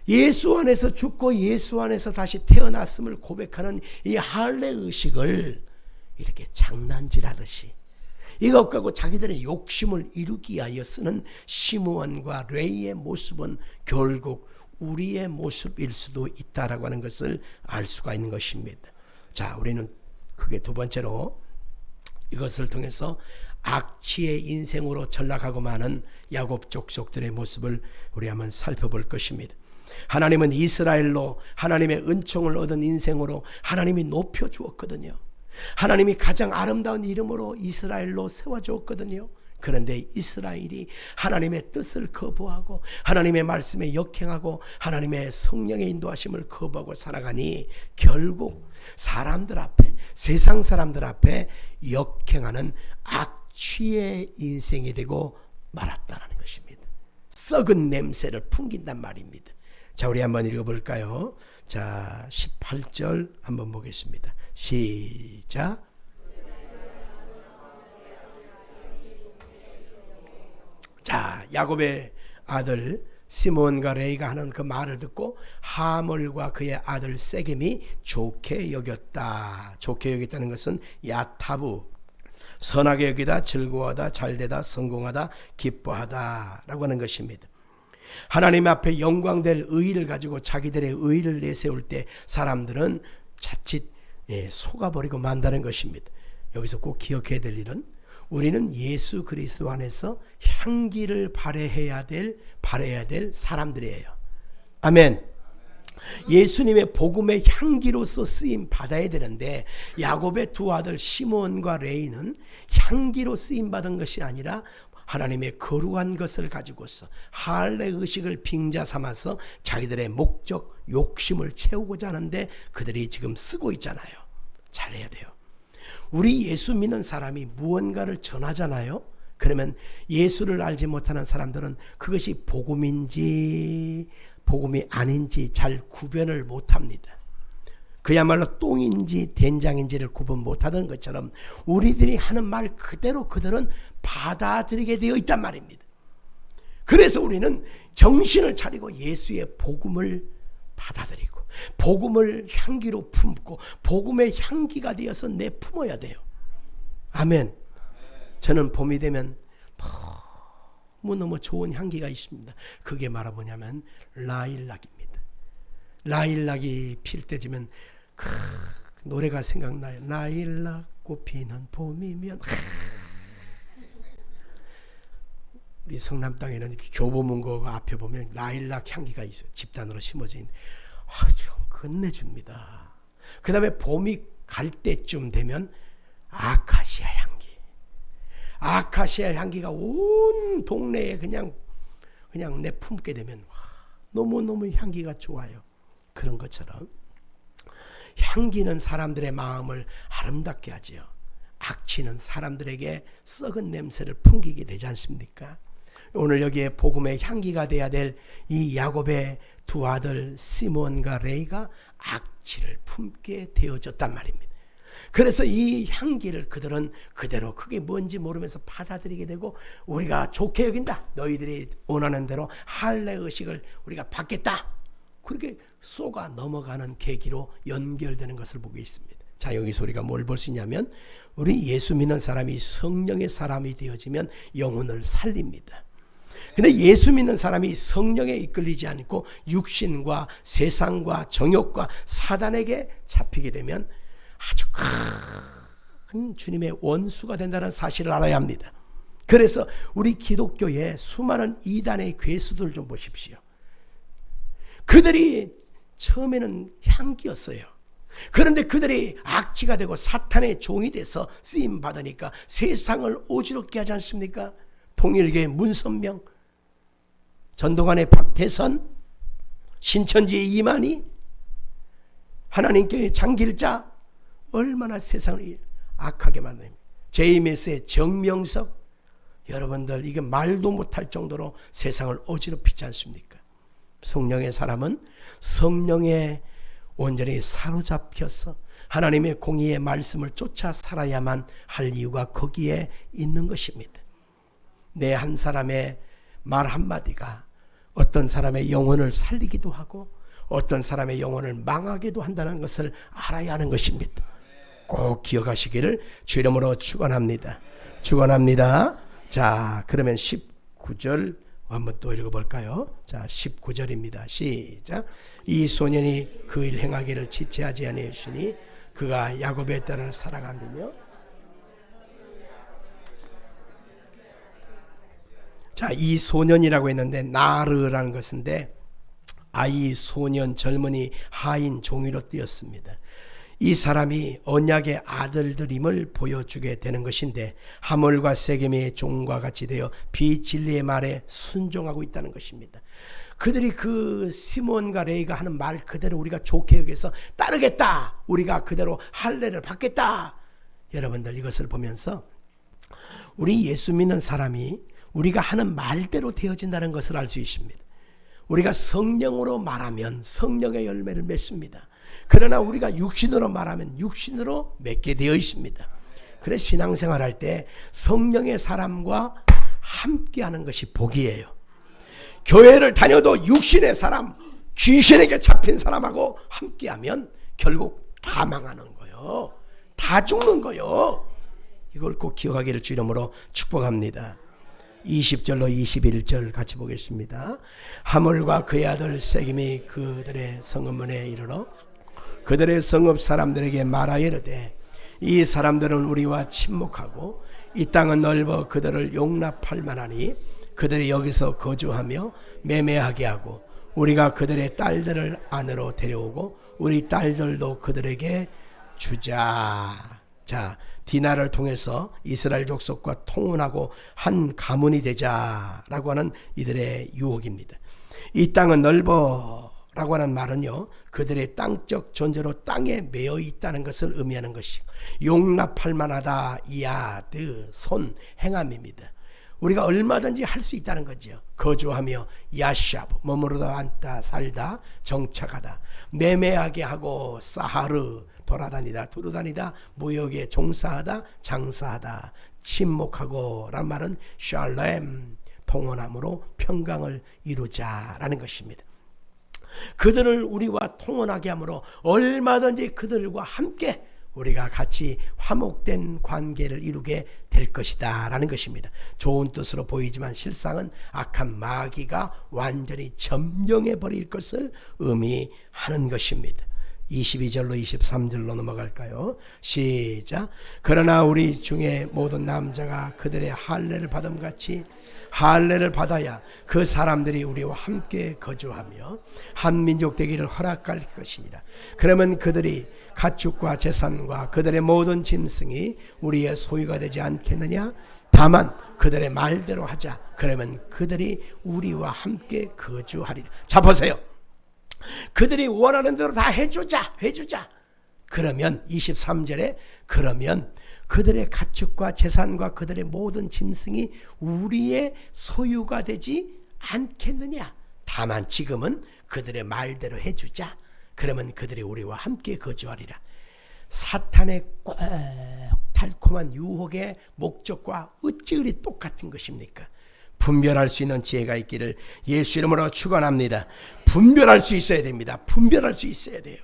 예수 안에서 죽고 예수 안에서 다시 태어났음을 고백하는 이 할례 의식을 이렇게 장난질하듯이 이것 갖고 자기들의 욕심을 이루기 위하여 쓰는 시므온과 레위의 모습은 결국 우리의 모습일 수도 있다라고 하는 것을 알 수가 있는 것입니다. 자, 우리는 크게 두 번째로 이것을 통해서 악취의 인생으로 전락하고 마는 야곱 족속들의 모습을 우리 한번 살펴볼 것입니다. 하나님은 이스라엘로 하나님의 은총을 얻은 인생으로 하나님이 높여주었거든요. 하나님이 가장 아름다운 이름으로 이스라엘로 세워주었거든요. 그런데 이스라엘이 하나님의 뜻을 거부하고 하나님의 말씀에 역행하고 하나님의 성령의 인도하심을 거부하고 살아가니 결국 사람들 앞에, 세상 사람들 앞에 역행하는 악취의 인생이 되고 말았다는 것입니다. 썩은 냄새를 풍긴단 말입니다. 자, 우리 한번 읽어볼까요? 자, 18절 한번 보겠습니다. 시작. 자, 야곱의 아들 시몬과 레이가 하는 그 말을 듣고 하몰과 그의 아들 세겜이 좋게 여겼다. 좋게 여겼다는 것은 야타부, 선하게 여기다, 즐거워하다, 잘되다, 성공하다, 기뻐하다 라고 하는 것입니다. 하나님 앞에 영광될 의의를 가지고 자기들의 의의를 내세울 때 사람들은 자칫 속아버리고 만다는 것입니다. 여기서 꼭 기억해야 될 일은 우리는 예수 그리스도 안에서 향기를 발해야 될 사람들이에요. 아멘. 예수님의 복음의 향기로서 쓰임 받아야 되는데 야곱의 두 아들 시몬과 레이는 향기로 쓰임 받은 것이 아니라 하나님의 거룩한 것을 가지고서 할례 의식을 빙자 삼아서 자기들의 목적, 욕심을 채우고자 하는데 그들이 지금 쓰고 있잖아요. 잘해야 돼요. 우리 예수 믿는 사람이 무언가를 전하잖아요. 그러면 예수를 알지 못하는 사람들은 그것이 복음인지 복음이 아닌지 잘 구별을 못합니다. 그야말로 똥인지 된장인지를 구분 못하는 것처럼 우리들이 하는 말 그대로 그들은 받아들이게 되어 있단 말입니다. 그래서 우리는 정신을 차리고 예수의 복음을 받아들이고 복음을 향기로 품고 복음의 향기가 되어서 내품어야 돼요. 아멘. 저는 봄이 되면 너무너무 좋은 향기가 있습니다. 그게 뭐냐면 라일락입니다. 라일락이 필 때쯤은 노래가 생각나요. 라일락 꽃피는 봄이면. 우리 성남 땅에는 교보문고 앞에 보면 라일락 향기가 있어요. 집단으로 심어져 있는. 아주 끝내줍니다. 그 다음에 봄이 갈 때쯤 되면 아카시아 향기. 아카시아 향기가 온 동네에 그냥 내품게 되면 너무너무 향기가 좋아요. 그런 것처럼 향기는 사람들의 마음을 아름답게 하지요. 악취는 사람들에게 썩은 냄새를 풍기게 되지 않습니까? 오늘 여기에 복음의 향기가 돼야 될 이 야곱의 두 아들 시몬과 레이가 악취를 품게 되어졌단 말입니다. 그래서 이 향기를 그들은 그대로 그게 뭔지 모르면서 받아들이게 되고, 우리가 좋게 여긴다, 너희들이 원하는 대로 할례 의식을 우리가 받겠다, 그렇게 쏘가 넘어가는 계기로 연결되는 것을 보고 있습니다. 자, 여기서 우리가 뭘 볼 수 있냐면, 우리 예수 믿는 사람이 성령의 사람이 되어지면 영혼을 살립니다. 근데 예수 믿는 사람이 성령에 이끌리지 않고 육신과 세상과 정욕과 사단에게 잡히게 되면 아주 큰 주님의 원수가 된다는 사실을 알아야 합니다. 그래서 우리 기독교의 수많은 이단의 괴수들 좀 보십시오. 그들이 처음에는 향기였어요. 그런데 그들이 악취가 되고 사탄의 종이 돼서 쓰임 받으니까 세상을 어지럽게 하지 않습니까? 통일교의 문선명, 전도관의 박태선, 신천지의 이만희, 하나님교회의 장길자, 얼마나 세상을 악하게 만듭니다. JMS의 정명석, 여러분들 이게 말도 못할 정도로 세상을 어지럽히지 않습니까? 성령의 사람은 성령에 온전히 사로잡혀서 하나님의 공의의 말씀을 쫓아 살아야만 할 이유가 거기에 있는 것입니다. 내 한 사람의 말 한마디가 어떤 사람의 영혼을 살리기도 하고 어떤 사람의 영혼을 망하게도 한다는 것을 알아야 하는 것입니다. 꼭 기억하시기를 주 이름으로 축원합니다. 축원합니다. 자, 그러면 19절 한번 또 읽어볼까요? 자, 19절입니다. 시작. 이 소년이 그 일 행하기를 지체하지 아니하시니 그가 야곱의 딸을 사랑하며. 자, 이 소년이라고 했는데 나르라는 것인데 아이, 소년, 젊은이, 하인, 종이로 띄었습니다. 이 사람이 언약의 아들들임을 보여주게 되는 것인데 하몰과 세겜의 종과 같이 되어 비진리의 말에 순종하고 있다는 것입니다. 그들이 그 시몬과 레이가 하는 말 그대로 우리가 좋게 여기서 따르겠다, 우리가 그대로 할례를 받겠다. 여러분들 이것을 보면서 우리 예수 믿는 사람이 우리가 하는 말대로 되어진다는 것을 알 수 있습니다. 우리가 성령으로 말하면 성령의 열매를 맺습니다. 그러나 우리가 육신으로 말하면 육신으로 맺게 되어 있습니다. 그래서 신앙생활 할 때 성령의 사람과 함께하는 것이 복이에요. 교회를 다녀도 육신의 사람, 귀신에게 잡힌 사람하고 함께하면 결국 다 망하는 거예요. 다 죽는 거예요. 이걸 꼭 기억하기를 주 이름으로 축복합니다. 20절로 21절 같이 보겠습니다. 하몰과 그의 아들 세겜이 그들의 성읍문에 이르러 그들의 성읍 사람들에게 말하여 이르되 이 사람들은 우리와 친목하고 이 땅은 넓어 그들을 용납할 만하니 그들이 여기서 거주하며 매매하게 하고 우리가 그들의 딸들을 안으로 데려오고 우리 딸들도 그들에게 주자. 자, 디나를 통해서 이스라엘 족속과 통혼하고 한 가문이 되자라고 하는 이들의 유혹입니다. 이 땅은 넓어 라고 하는 말은요, 그들의 땅적 존재로 땅에 매여 있다는 것을 의미하는 것이고, 용납할 만하다, 야드, 손, 행함입니다. 우리가 얼마든지 할 수 있다는 거죠. 거주하며 야샤브, 머무르다 앉다 살다 정착하다, 매매하게 하고 사하르, 돌아다니다 두루다니다, 무역에 종사하다 장사하다, 침묵하고 란 말은 샬렘, 통혼함으로 평강을 이루자라는 것입니다. 그들을 우리와 통혼하게 함으로 얼마든지 그들과 함께 우리가 같이 화목된 관계를 이루게 될 것이다 라는 것입니다. 좋은 뜻으로 보이지만 실상은 악한 마귀가 완전히 점령해 버릴 것을 의미하는 것입니다. 22절로 23절로 넘어갈까요? 시작. 그러나 우리 중에 모든 남자가 그들의 할례를 받음같이 할례를 받아야 그 사람들이 우리와 함께 거주하며 한 민족 되기를 허락할 것이니라. 그러면 그들이 가축과 재산과 그들의 모든 짐승이 우리의 소유가 되지 않겠느냐? 다만 그들의 말대로 하자. 그러면 그들이 우리와 함께 거주하리라. 자, 보세요. 그들이 원하는 대로 다 해주자. 그러면 23절에 그러면 그들의 가축과 재산과 그들의 모든 짐승이 우리의 소유가 되지 않겠느냐. 다만 지금은 그들의 말대로 해주자. 그러면 그들이 우리와 함께 거주하리라. 사탄의 꼭 달콤한 유혹의 목적과 어찌 그리 똑같은 것입니까? 분별할 수 있는 지혜가 있기를 예수 이름으로 축원합니다. 분별할 수 있어야 됩니다. 분별할 수 있어야 돼요.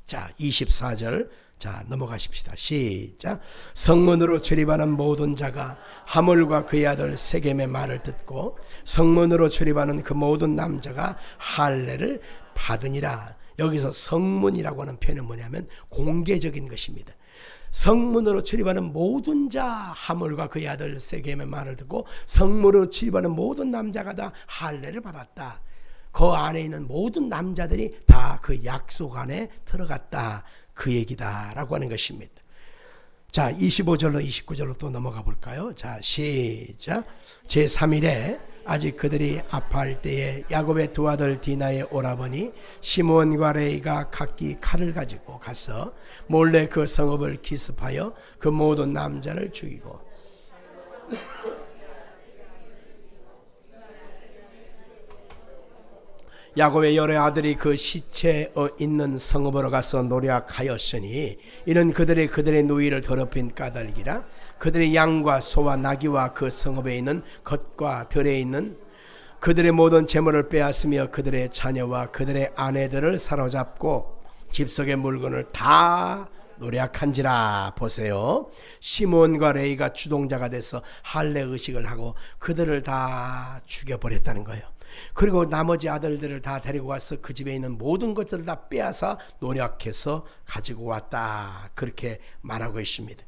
자, 24절. 자, 넘어가십시다. 시작. 성문으로 출입하는 모든 자가 하물과 그의 아들 세겜의 말을 듣고 성문으로 출입하는 그 모든 남자가 할례를 받으니라. 여기서 성문이라고 하는 표현은 뭐냐면 공개적인 것입니다. 성문으로 출입하는 모든 자 하물과 그의 아들 세겜의 말을 듣고 성문으로 출입하는 모든 남자가 다 할례를 받았다. 그 안에 있는 모든 남자들이 다 그 약속 안에 들어갔다. 그 얘기다라고 하는 것입니다. 자, 25절로 29절로 또 넘어가 볼까요? 자, 시작. 제3일에 아직 그들이 아파할 때에 야곱의 두 아들 디나의 오라버니 시므온과 레이가 각기 칼을 가지고 가서 몰래 그 성읍을 기습하여 그 모든 남자를 죽이고 야곱의 여러 아들이 그 시체 있는 성읍으로 가서 노력하였으니 이는 그들의 누이를 더럽힌 까닭이라. 그들의 양과 소와 나귀와 그 성읍에 있는 겉과 들에 있는 그들의 모든 재물을 빼앗으며 그들의 자녀와 그들의 아내들을 사로잡고 집 속의 물건을 다 노력한지라. 보세요. 시몬과 레이가 주동자가 돼서 할례 의식을 하고 그들을 다 죽여버렸다는 거예요. 그리고 나머지 아들들을 다 데리고 와서 그 집에 있는 모든 것들을 다 빼앗아 노력해서 가지고 왔다. 그렇게 말하고 있습니다.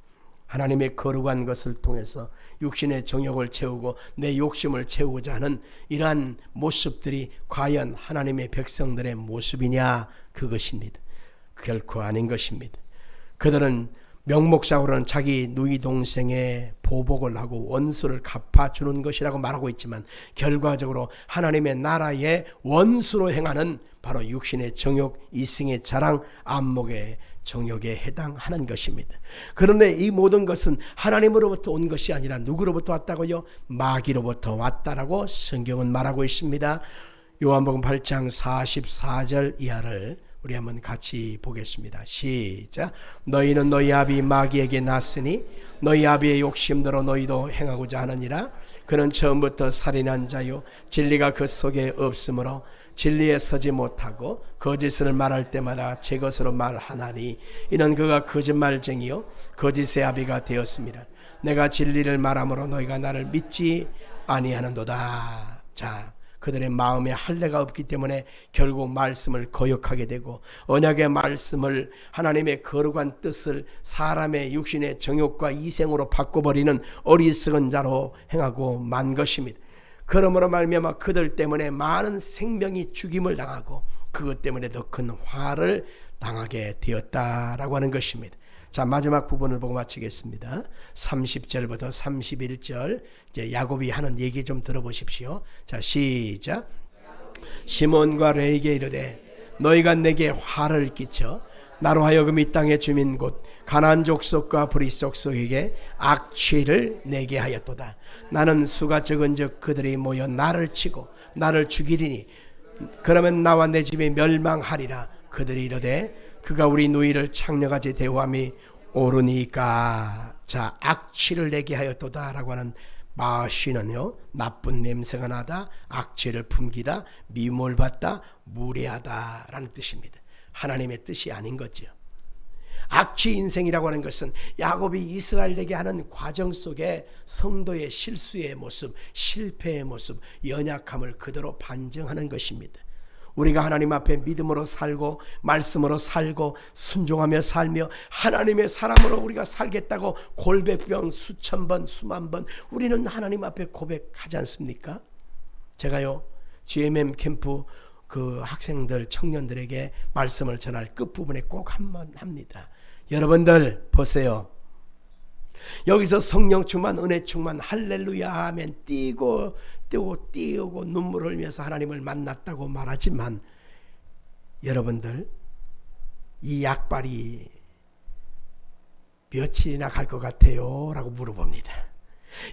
하나님의 거룩한 것을 통해서 육신의 정욕을 채우고 내 욕심을 채우고자 하는 이러한 모습들이 과연 하나님의 백성들의 모습이냐? 그것입니다. 결코 아닌 것입니다. 그들은 명목상으로는 자기 누이 동생의 보복을 하고 원수를 갚아주는 것이라고 말하고 있지만 결과적으로 하나님의 나라의 원수로 행하는 바로 육신의 정욕, 이승의 자랑, 안목의 정욕에 해당하는 것입니다. 그런데 이 모든 것은 하나님으로부터 온 것이 아니라 누구로부터 왔다고요? 마귀로부터 왔다라고 성경은 말하고 있습니다. 요한복음 8장 44절 이하를 우리 한번 같이 보겠습니다. 시작. 너희는 너희 아비 마귀에게 났으니 너희 아비의 욕심대로 너희도 행하고자 하느니라. 그는 처음부터 살인한 자요 진리가 그 속에 없으므로 진리에 서지 못하고 거짓을 말할 때마다 제 것으로 말하나니 이는 그가 거짓말쟁이요 거짓의 아비가 되었습니다. 내가 진리를 말함으로 너희가 나를 믿지 아니하는도다. 자, 그들의 마음에 할례가 없기 때문에 결국 말씀을 거역하게 되고 언약의 말씀을 하나님의 거룩한 뜻을 사람의 육신의 정욕과 이생으로 바꿔버리는 어리석은 자로 행하고 만 것입니다. 그러므로 말미암아 그들 때문에 많은 생명이 죽임을 당하고 그것 때문에 더 큰 화를 당하게 되었다라고 하는 것입니다. 자, 마지막 부분을 보고 마치겠습니다. 30절부터 31절 이제 야곱이 하는 얘기 좀 들어보십시오. 자, 시작. 시몬과 레이게 이르되 너희가 내게 화를 끼쳐 나로 하여금 이 땅의 주민 곧 가나안 족속과 브리 족속에게 악취를 내게 하였도다. 나는 수가 적은즉 그들이 모여 나를 치고 나를 죽이리니 그러면 나와 내 집이 멸망하리라. 그들이 이르되 그가 우리 누이를 창녀같이 대우함이 옳으니까. 자, 악취를 내게 하였도다 라고 하는 마시는요, 나쁜 냄새가 나다, 악취를 품기다, 미움을 받다, 무례하다 라는 뜻입니다. 하나님의 뜻이 아닌 거죠. 악취 인생이라고 하는 것은 야곱이 이스라엘에게 하는 과정 속에 성도의 실수의 모습, 실패의 모습, 연약함을 그대로 반증하는 것입니다. 우리가 하나님 앞에 믿음으로 살고 말씀으로 살고 순종하며 살며 하나님의 사람으로 우리가 살겠다고 골백병 수천 번 수만 번 우리는 하나님 앞에 고백하지 않습니까? 제가요 GMM 캠프 그 학생들 청년들에게 말씀을 전할 끝부분에 꼭 한번 합니다. 여러분들 보세요. 여기서 성령 충만 은혜 충만 할렐루야 하면 뛰고 눈물 흘리면서 하나님을 만났다고 말하지만 여러분들 이 약발이 며칠이나 갈 것 같아요? 라고 물어봅니다.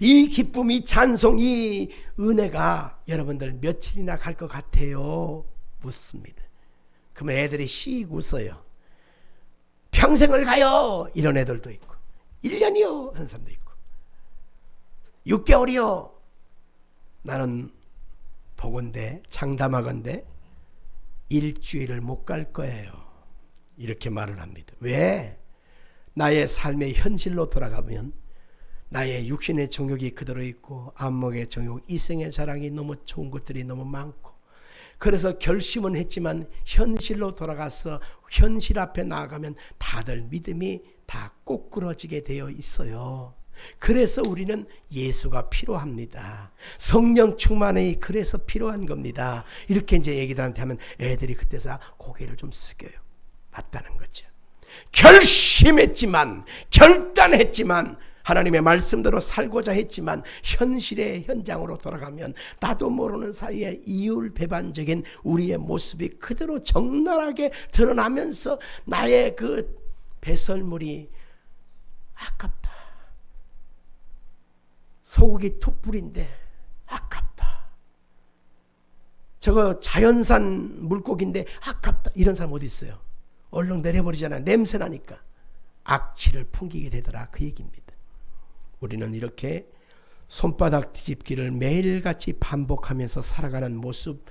이 기쁨, 이 찬송, 이 은혜가 여러분들 며칠이나 갈 것 같아요? 묻습니다. 그러면 애들이 씩 웃어요. 평생을 가요! 이런 애들도 있고 1년이요 하는 사람도 있고 6개월이요. 나는 보건대 장담하건대 일주일을 못 갈 거예요. 이렇게 말을 합니다. 왜? 나의 삶의 현실로 돌아가면 나의 육신의 정욕이 그대로 있고 안목의 정욕, 이생의 자랑이 너무 좋은 것들이 너무 많고 그래서 결심은 했지만 현실로 돌아가서 현실 앞에 나아가면 다들 믿음이 다 꼬꾸러지게 되어 있어요. 그래서 우리는 예수가 필요합니다. 성령 충만이 그래서 필요한 겁니다. 이렇게 이제 애기들한테 하면 애들이 그때서 고개를 좀 숙여요. 맞다는 거죠. 결심했지만 결단했지만 하나님의 말씀대로 살고자 했지만 현실의 현장으로 돌아가면 나도 모르는 사이에 이율배반적인 우리의 모습이 그대로 적나라하게 드러나면서 나의 그 배설물이 아깝다. 소고기 툭불인데 아깝다. 저거 자연산 물고기인데 아깝다. 이런 사람 어디 있어요? 얼른 내려버리잖아요. 냄새나니까. 악취를 풍기게 되더라. 그 얘기입니다. 우리는 이렇게 손바닥 뒤집기를 매일같이 반복하면서 살아가는 모습인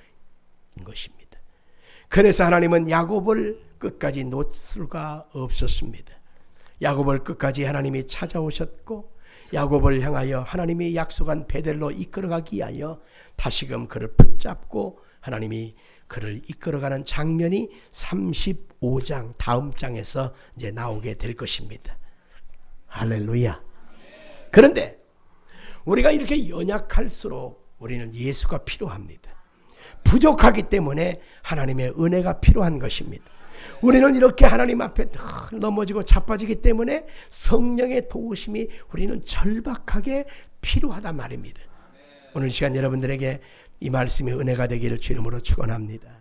것입니다. 그래서 하나님은 야곱을 끝까지 놓을 수가 없었습니다. 야곱을 끝까지 하나님이 찾아오셨고 야곱을 향하여 하나님이 약속한 베델로 이끌어가기 위하여 다시금 그를 붙잡고 하나님이 그를 이끌어가는 장면이 35장 다음 장에서 이제 나오게 될 것입니다. 할렐루야. 그런데 우리가 이렇게 연약할수록 우리는 예수가 필요합니다. 부족하기 때문에 하나님의 은혜가 필요한 것입니다. 우리는 이렇게 하나님 앞에 늘 넘어지고 자빠지기 때문에 성령의 도우심이 우리는 절박하게 필요하단 말입니다. 오늘 시간 여러분들에게 이 말씀이 은혜가 되기를 주님으로 축원합니다.